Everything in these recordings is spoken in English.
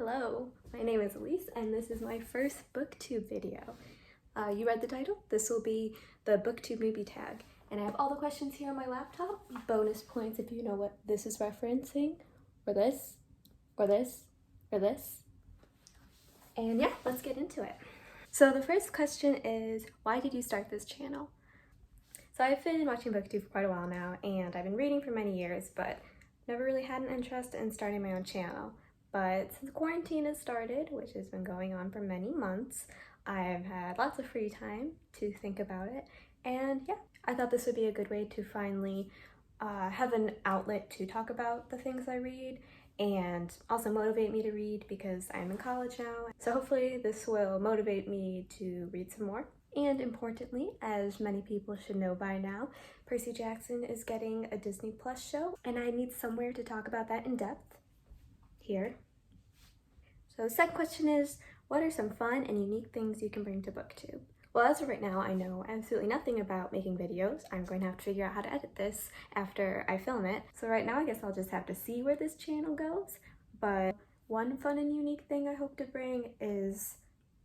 Hello, my name is Elise and this is my first booktube video. You read the title? This will be the booktube newbie tag. And I have all the questions here on my laptop. Bonus points if you know what this is referencing, or this, or this, or this. And yeah, let's get into it. So the first question is, why did you start this channel? So I've been watching booktube for quite a while now, and I've been reading for many years, but never really had an interest in starting my own channel. But since quarantine has started, which has been going on for many months, I've had lots of free time to think about it. And yeah, I thought this would be a good way to finally have an outlet to talk about the things I read and also motivate me to read because I'm in college now. So hopefully this will motivate me to read some more. And importantly, as many people should know by now, Percy Jackson is getting a Disney Plus show, and I need somewhere to talk about that in depth. Here. So the second question is, what are some fun and unique things you can bring to booktube? Well, as of right now, I know absolutely nothing about making videos. I'm going to have to figure out how to edit this after I film it. So right now, I guess I'll just have to see where this channel goes. But one fun and unique thing I hope to bring is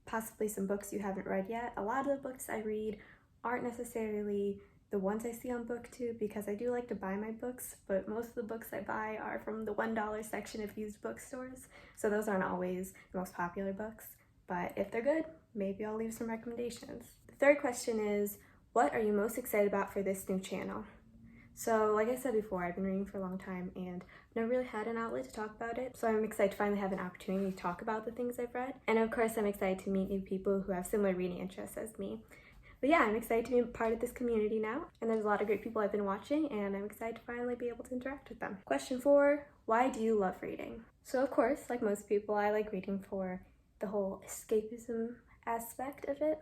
possibly some books you haven't read yet. A lot of the books I read aren't necessarily the ones I see on booktube because I do like to buy my books, but most of the books I buy are from the $1 section of used bookstores, so those aren't always the most popular books, but if they're good, maybe I'll leave some recommendations. The third question is, what are you most excited about for this new channel? So like I said before, I've been reading for a long time and never really had an outlet to talk about it, so I'm excited to finally have an opportunity to talk about the things I've read, and of course I'm excited to meet new people who have similar reading interests as me. But yeah, I'm excited to be a part of this community now, and there's a lot of great people I've been watching, and I'm excited to finally be able to interact with them. Question 4, why do you love reading? So of course, like most people, I like reading for the whole escapism aspect of it,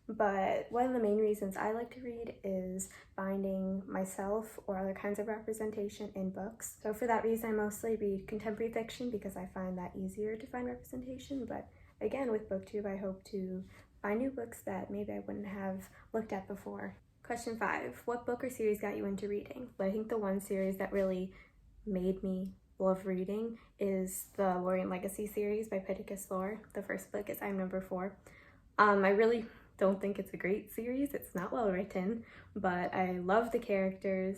but one of the main reasons I like to read is finding myself or other kinds of representation in books. So for that reason, I mostly read contemporary fiction because I find that easier to find representation, but again, with booktube, I hope to find new books that maybe I wouldn't have looked at before. Question 5, what book or series got you into reading? Well, I think the one series that really made me love reading is the Lorien Legacy series by Pittacus Lore. The first book is I'm Number 4. I really don't think it's a great series. It's not well written, but I love the characters,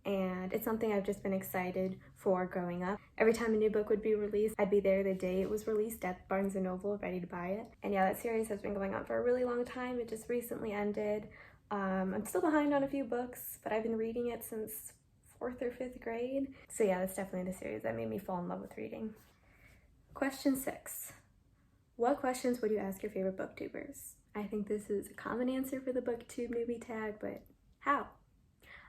and it's something I've just been excited for growing up. Every time a new book would be released, I'd be there the day it was released at Barnes & Noble ready to buy it. And yeah, that series has been going on for a really long time. It just recently ended. I'm still behind on a few books, but I've been reading it since 4th or 5th grade. So yeah, that's definitely the series that made me fall in love with reading. Question 6, what questions would you ask your favorite booktubers? I think this is a common answer for the booktube newbie tag, but how?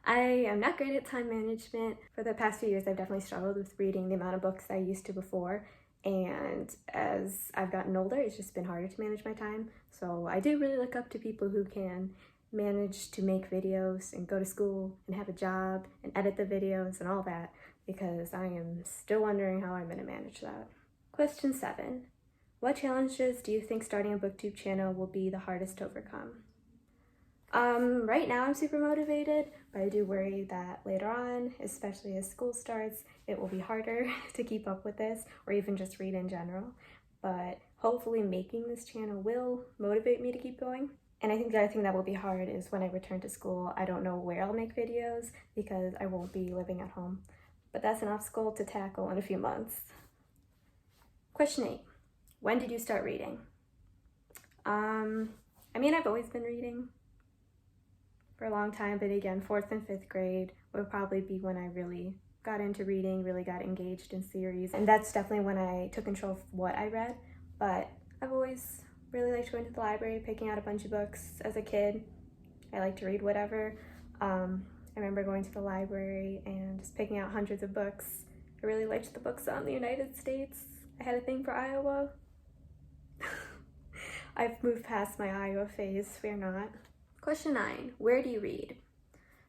I am not great at time management. For the past few years, I've definitely struggled with reading the amount of books I used to before, and as I've gotten older, it's just been harder to manage my time. So I do really look up to people who can manage to make videos and go to school and have a job and edit the videos and all that, because I am still wondering how I'm going to manage that. Question 7, what challenges do you think starting a booktube channel will be the hardest to overcome? Right now I'm super motivated, but I do worry that later on, especially as school starts, it will be harder to keep up with this, or even just read in general. But hopefully making this channel will motivate me to keep going. And I think the other thing that will be hard is when I return to school, I don't know where I'll make videos because I won't be living at home. But that's an obstacle to tackle in a few months. Question 8, when did you start reading? I've always been reading for a long time, but again, 4th and 5th grade would probably be when I really got into reading, really got engaged in series, and that's definitely when I took control of what I read. But I've always really liked going to the library, picking out a bunch of books as a kid. I like to read whatever. I remember going to the library and just picking out hundreds of books. I really liked the books on the United States. I had a thing for Iowa. I've moved past my Iowa phase, fear not. Question 9, where do you read?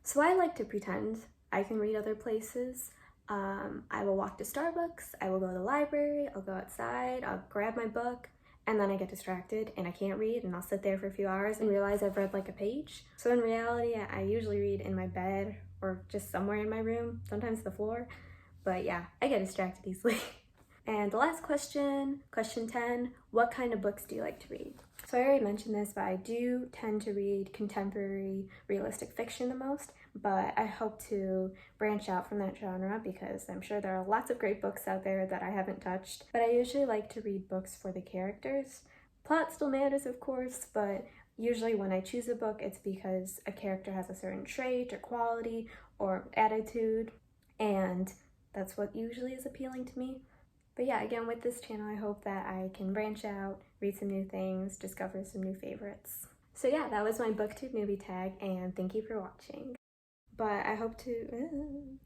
So I like to pretend I can read other places. I will walk to Starbucks, I will go to the library, I'll go outside, I'll grab my book, and then I get distracted and I can't read, and I'll sit there for a few hours and realize I've read like a page. So in reality, I usually read in my bed or just somewhere in my room, sometimes the floor. But yeah, I get distracted easily. And the last question, question 10, what kind of books do you like to read? So I already mentioned this, but I do tend to read contemporary realistic fiction the most, but I hope to branch out from that genre because I'm sure there are lots of great books out there that I haven't touched. But I usually like to read books for the characters. Plot still matters, of course, but usually when I choose a book, it's because a character has a certain trait or quality or attitude, and that's what usually is appealing to me. But yeah, again, with this channel, I hope that I can branch out, read some new things, discover some new favorites. So yeah, that was my booktube newbie tag, and thank you for watching. But I hope to...